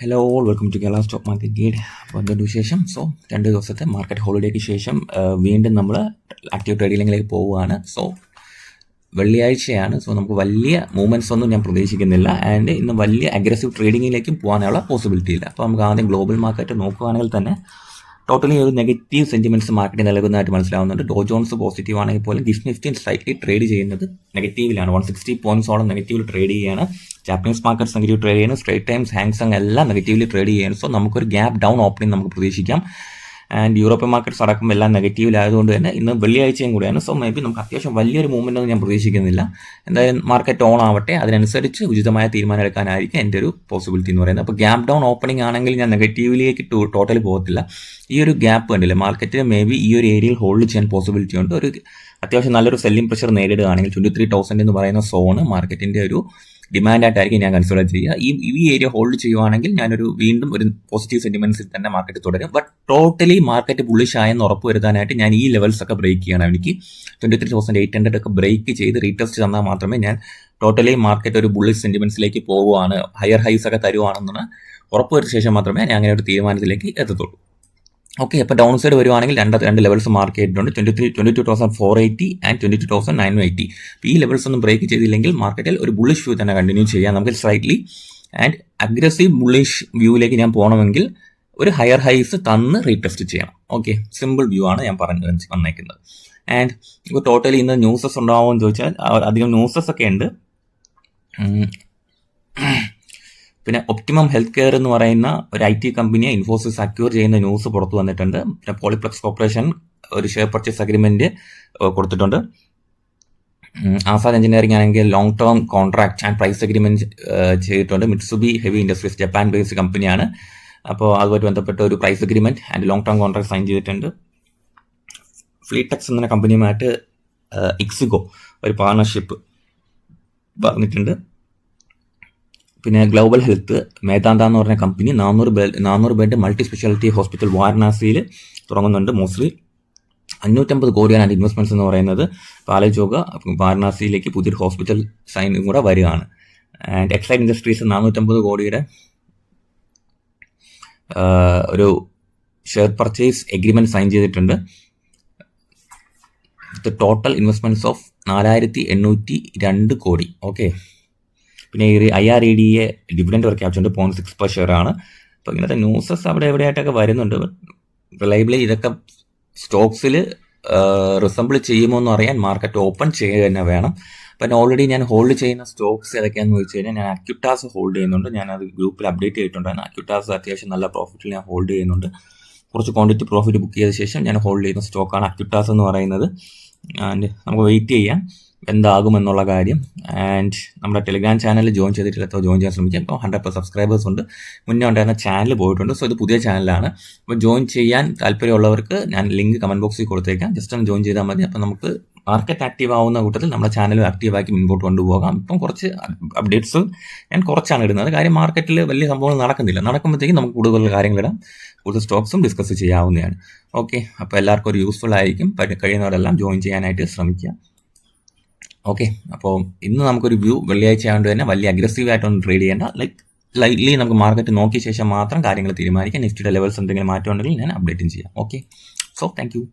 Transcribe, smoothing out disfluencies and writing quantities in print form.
Hello all welcome to Kerala stock market guide. അപ്പോൾ എന്തുകൊണ്ട് വിശേഷം? സോ 2 ദിവസത്തെ മാർക്കറ്റ് ഹോളിഡേക്ക് ശേഷം വീണ്ടും നമ്മൾ ആക്റ്റീവ് ട്രേഡിങ്ങിലേക്ക് പോവുകയാണ്. സോ വെള്ളിയാഴ്ചയാണ്. സോ നമുക്ക് വലിയ മൂവ്മെൻറ്റ്സ് ഒന്നും ഞാൻ പ്രതീക്ഷിക്കുന്നില്ല. ആൻഡ് ഇന്ന് വലിയ അഗ്രസീവ് ട്രേഡിങ്ങിലേക്കും പോകാനുള്ള പോസിബിലിറ്റി ഇല്ല. അപ്പോൾ നമുക്ക് ആദ്യം ഗ്ലോബൽ മാർക്കറ്റ് നോക്കുകയാണെങ്കിൽ തന്നെ ടോട്ടലി ഒരു നെഗറ്റീവ് സെൻറ്റിമെൻറ്റ്സ് മാർക്കറ്റ് നൽകുന്നതായിട്ട് മനസ്സിലാവുന്നുണ്ട്. ഡോ ജോൺസ് പോസിറ്റീവ് ആണെങ്കിൽ പോലും ഗിഫ്റ്റ് നിഫ്റ്റി സ്ലൈറ്റ്ലി ട്രേഡ് ചെയ്യുന്നത് നെഗറ്റീവിലാണ്. 160 പോയിന്റ്സോളം നെഗറ്റീവിൽ ട്രേഡ് ചെയ്യുകയാണ്. ജാപ്പനീസ് മാർക്കറ്റ്സ് നെഗറ്റീവ് ട്രേഡ് ചെയ്യുന്നു. സ്ട്രേറ്റ് ടൈംസ് ഹാങ്സങ് എല്ലാം നെഗറ്റീവിൽ ട്രേഡ് ചെയ്യുന്നു. സോ നമുക്കൊരു ഗ്യാപ്പ് ഡൗൺ ഓപ്പണിംഗ് നമുക്ക് പ്രതീക്ഷിക്കാം. ആൻഡ് യൂറോപ്യൻ മാർക്കറ്റ്സ് അടക്കം എല്ലാം നെഗറ്റീവിലായതുകൊണ്ട് തന്നെ ഇന്ന് വെള്ളിയാഴ്ചയും കൂടിയാണ്. സോ മേ ബി നമുക്ക് അത്യാവശ്യം വലിയൊരു മൂവ്മെൻ്റ് ഒന്നും ഞാൻ പ്രതീക്ഷിക്കുന്നില്ല. എന്തായാലും മാർക്കറ്റ് ഓൺ ആവട്ടെ, അതിനനുസരിച്ച് ഉചിതമായ തീരുമാനം എടുക്കാനായിരിക്കും എൻ്റെ ഒരു പോസിബിലിറ്റി എന്ന് പറയുന്നത്. അപ്പോൾ ഗ്യാപ്പ് ഡൗൺ ഓപ്പണിംഗ് ആണെങ്കിൽ ഞാൻ നെഗറ്റീവിലേക്ക് ടോട്ടലി പോകത്തില്ല. ഈ ഒരു ഗ്യാപ്പ് കണ്ടില്ല മാർക്കറ്റിന് മേ ബി ഈ ഒരു ഏരിയയിൽ ഹോൾഡ് ചെയ്യാൻ പോസിബിലിറ്റി ഉണ്ട്. ഒരു അത്യാവശ്യം നല്ലൊരു സെല്ലിംഗ് പ്രഷർ നേരിടുകയാണെങ്കിൽ 23,000 എന്ന് പറയുന്ന സോണ് മാർക്കറ്റിൻ്റെ ഒരു ഡിമാൻഡായിട്ടായിരിക്കും ഞാൻ കൺസിഡർ ചെയ്യുക. ഈ ഏരിയ ഹോൾഡ് ചെയ്യുവാണെങ്കിൽ ഞാനൊരു വീണ്ടും ഒരു പോസിറ്റീവ് സെന്റിമെന്റ്സിൽ തന്നെ മാർക്കറ്റ് തുടരും. ബട്ട് ടോട്ടലി മാർക്കറ്റ് ബുള്ളിഷ് ആയെന്ന് ഉറപ്പ് വരുത്താനായിട്ട് ഞാൻ ഈ ലെവൽസ് ഒക്കെ ബ്രേക്ക് ചെയ്യണം. എനിക്ക് 23,800 ഒക്കെ ബ്രേക്ക് ചെയ്ത് റീടെസ്റ്റ് തന്നാൽ മാത്രമേ ഞാൻ ടോട്ടലി മാർക്കറ്റ് ഒരു ബുള്ളിഷ് സെന്റിമെന്റ്സിലേക്ക് പോവുകയാണ്, ഹയർ ഹൈസ് ഒക്കെ തരുവാണെന്ന് ഉറപ്പ് വരുത്തിയ ശേഷം മാത്രമേ ഞാൻ അങ്ങനെ ഒരു തീരുമാനത്തിലേക്ക് എത്തത്തുള്ളൂ. ഓക്കെ, അപ്പോൾ ഡൗൺ സൈഡ് വരുവാണെങ്കിൽ രണ്ട് ലെവൽസ് മാർക്ക് ചെയ്തിട്ടുണ്ട്. 22,480 ആൻഡ് 22,980. ഈ ലെവൽസ് ഒന്നും ബ്രേക്ക് ചെയ്തില്ലെങ്കിൽ മാർക്കറ്റിൽ ഒരു ബുള്ളിഷ് വ്യൂ തന്നെ കണ്ടിന്യൂ ചെയ്യാം. നമുക്ക് സ്ലൈറ്റ്ലി ആൻഡ് അഗ്രസീവ് ബുള്ളിഷ് വ്യൂവിലേക്ക് ഞാൻ പോകണമെങ്കിൽ ഒരു ഹയർ ഹൈസ് തന്ന് റീടെസ്റ്റ് ചെയ്യണം. ഓക്കെ, സിമ്പിൾ വ്യൂ ആണ് ഞാൻ പറഞ്ഞു വന്നേക്കുന്നത്. ആൻഡ് ഇപ്പോൾ ടോട്ടലി ഇന്ന് ന്യൂസസ് ഉണ്ടാവുമെന്ന് ചോദിച്ചാൽ അധികം ന്യൂസസ് ഒക്കെ ഉണ്ട്. പിന്നെ ഒപ്റ്റിമം ഹെൽത്ത് കെയർ എന്ന് പറയുന്ന ഒരു IT കമ്പനിയെ ഇൻഫോസിസ് അക്യൂർ ചെയ്യുന്ന ന്യൂസ് പുറത്തു വന്നിട്ടുണ്ട്. പിന്നെ പോളിപ്ലക്സ് കോർപ്പറേഷൻ ഒരു ഷെയർ പർച്ചേസ് അഗ്രിമെന്റ് കൊടുത്തിട്ടുണ്ട്. ആസാദ് എഞ്ചിനീയറിംഗ് ആണെങ്കിൽ long term contract and price agreement ചെയ്തിട്ടുണ്ട്. Mitsubishi heavy industries Japan based കമ്പനിയാണ്. അപ്പോൾ അതുമായിട്ട് ബന്ധപ്പെട്ട ഒരു price agreement and long term contract sign ചെയ്തിട്ടുണ്ട്. ഫ്ലീടെക്സ് എന്ന കമ്പനിയുമായിട്ട് ഇക്സിഗോ ഒരു പാർട്ണർഷിപ്പ് പറഞ്ഞിട്ടുണ്ട്. പിന്നെ ഗ്ലോബൽ ഹെൽത്ത് മേതാന്ത എന്ന് പറഞ്ഞ company 400 bed multi speciality hospital വാരണാസിയിൽ തുടങ്ങുന്നുണ്ട്. മോസ്റ്റ്ലി 550 കോടിയാണ് അതിൻ്റെ ഇൻവെസ്റ്റ്മെൻറ്റ്സ് എന്ന് പറയുന്നത്. അപ്പോൾ ആലോചിച്ച് വാരണാസിയിലേക്ക് പുതിയൊരു ഹോസ്പിറ്റൽ സൈനും കൂടെ വരികയാണ്. ആൻഡ് എക്സൈഡ് ഇൻഡസ്ട്രീസ് 450 കോടിയുടെ ഒരു ഷെയർ പർച്ചേസ് എഗ്രിമെൻറ്റ് സൈൻ ചെയ്തിട്ടുണ്ട്. ടോട്ടൽ ഇൻവെസ്റ്റ്മെൻറ്റ്സ് ഓഫ് 4,802 കോടി. ഓക്കെ, പിന്നെ ഈ IREDA ഡിവിഡൻഡ് പ്രഖ്യാപിച്ചുകൊണ്ട് 0.6 per ഷെയർ ആണ്. അപ്പോൾ ഇങ്ങനത്തെ ന്യൂസസ് അവിടെ എവിടെയായിട്ടൊക്കെ വരുന്നുണ്ട്. റിലയബിളി ഇതൊക്കെ സ്റ്റോക്സിൽ റിസംബിൾ ചെയ്യുമോ എന്ന് അറിയാൻ മാർക്കറ്റ് ഓപ്പൺ ചെയ്യുക തന്നെ വേണം. അപ്പം ഓൾറെഡി ഞാൻ ഹോൾഡ് ചെയ്യുന്ന സ്റ്റോക്സ് ഏതൊക്കെയാണെന്ന് വെച്ച് കഴിഞ്ഞാൽ ഞാൻ അക്യുട്ടാസ് ഹോൾഡ് ചെയ്യുന്നുണ്ട്. ഞാനത് ഗ്രൂപ്പിൽ അപ്ഡേറ്റ് ചെയ്തിട്ടുണ്ടായിരുന്നു. അക്യുട്ടാസ് അത്യാവശ്യം നല്ല പ്രോഫിറ്റിൽ ഞാൻ ഹോൾഡ് ചെയ്യുന്നുണ്ട്. കുറച്ച് ക്വാണ്ടിറ്റി പ്രോഫിറ്റ് ബുക്ക് ചെയ്ത ശേഷം ഞാൻ ഹോൾഡ് ചെയ്യുന്ന സ്റ്റോക്കാണ് അക്യുട്ടാസ് എന്ന് പറയുന്നത്. ആൻഡ് നമുക്ക് വെയിറ്റ് ചെയ്യാം എന്താകുമെന്നുള്ള കാര്യം. ആൻഡ് നമ്മുടെ ടെലിഗ്രാം ചാനൽ ജോയിൻ ചെയ്തിട്ടില്ലാത്തോ ജോയിൻ ചെയ്യാൻ ശ്രമിക്കാം. ഇപ്പോൾ 100+ സബ്സ്ക്രൈബേഴ്സ് ഉണ്ട്. മുന്നേ ഉണ്ടായിരുന്ന ചാനൽ പോയിട്ടുണ്ട്. സോ ഇത് പുതിയ ചാനലാണ്. അപ്പോൾ ജോയിൻ ചെയ്യാൻ താല്പര്യമുള്ളവർക്ക് ഞാൻ ലിങ്ക് കമൻറ്റ് ബോക്സിൽ കൊടുത്തേക്കാം. ജസ്റ്റ് ഒന്ന് ജോയിൻ ചെയ്താൽ മതി. അപ്പോൾ നമുക്ക് മാർക്കറ്റ് ആക്റ്റീവ് ആവുന്ന കൂട്ടത്തിൽ നമ്മുടെ ചാനൽ ആക്റ്റീവാക്കി മുൻപോട്ട് കൊണ്ടുപോകാം. ഇപ്പം കുറച്ച് അപ്ഡേറ്റ്സ് ഞാൻ കുറച്ചാണ് ഇടുന്നത്. കാര്യം മാർക്കറ്റിൽ വലിയ സംഭവങ്ങൾ നടക്കുന്നില്ല. നടക്കുമ്പോഴത്തേക്കും നമുക്ക് കൂടുതൽ കാര്യങ്ങളിടാം, കൂടുതൽ സ്റ്റോക്സും ഡിസ്കസ് ചെയ്യാവുന്നതാണ്. ഓക്കെ, അപ്പോൾ എല്ലാവർക്കും ഒരു യൂസ്ഫുൾ ആയിരിക്കും. കഴിയുന്നവരെല്ലാം ജോയിൻ ചെയ്യാനായിട്ട് ശ്രമിക്കുക. ഓക്കെ, അപ്പോൾ ഇന്ന് നമുക്കൊരു വ്യൂ വെള്ളിയാഴ്ച ആയതുകൊണ്ട് തന്നെ വലിയ അഗ്രസീവ് ആയിട്ടൊന്നും ട്രേഡ് ചെയ്യേണ്ട. ലൈറ്റ്ലി നമുക്ക് മാർക്കറ്റ് നോക്കിയ ശേഷം മാത്രം കാര്യങ്ങൾ തീരുമാനിക്കാം. നിഫ്റ്റിയുടെ ലെവൽസ് എന്തെങ്കിലും മാറ്റം ഉണ്ടെങ്കിൽ ഞാൻ അപ്ഡേറ്റും ചെയ്യാം. Okay, so thank you.